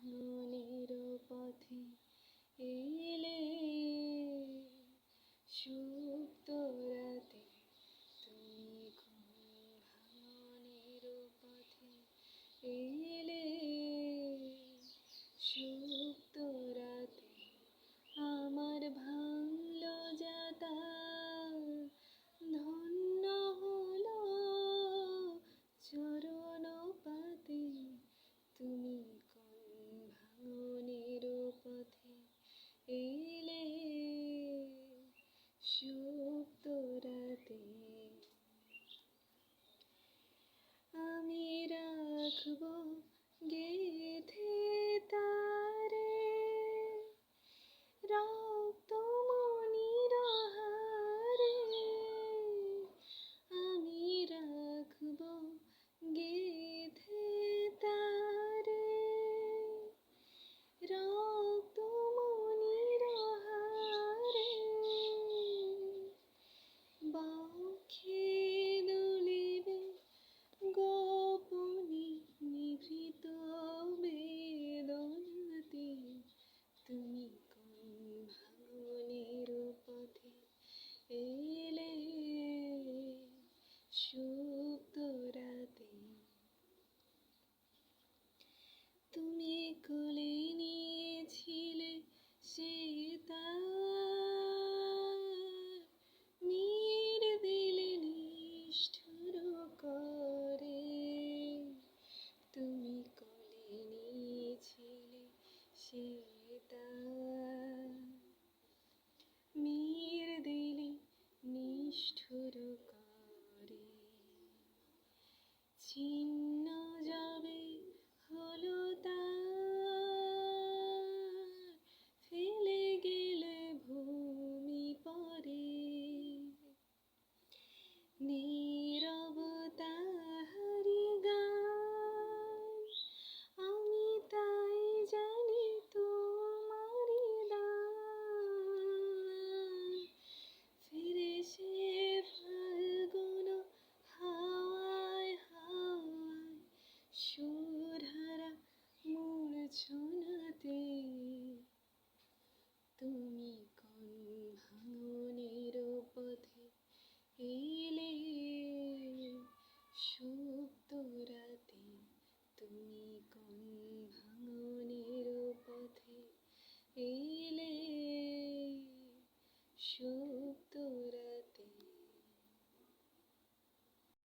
ভাঙনের পথে এলে, সুপ্ত রাতে তুমি কোন ভাঙনের পথে এলে, সুপ্ত রাতে আমার ভাঙল যাতা, ধন্য হলো চরণ পাতে, তুমি কোন ভাঙনের পথে এলে, সুপ্ত রাতে। আমি রাখব গেথে তারে রক্তমণির হারে, আমি রাখব গেথে তারে রক্তমণির হারে, বক্ষে দুলিবে গোপনে নিভৃত বেদনাতে, তুমি কোন ভাঙনের পথে এলে, সুপ্ত রাতে। তুমি কোলে নিয়েছিলে সে তার, মেরে দিলে নিষ্ঠুর করে, তুমি কোলে নিয়েছিলে সে তার, মেরে দিলে নিষ্ঠুর করে। ছিন্ন যাবে হলো তার, ফেলে গেলে ভূমি পরে, নীরব তাহারি গান, আমি তাই জানি তোমারি দান, ফিরে সে ফাল্গুন হাওয়ায় হাওয়ায়, সুরহারা মূর্ছনাতে, তুমি কোন ভাঙনের পথে এলে,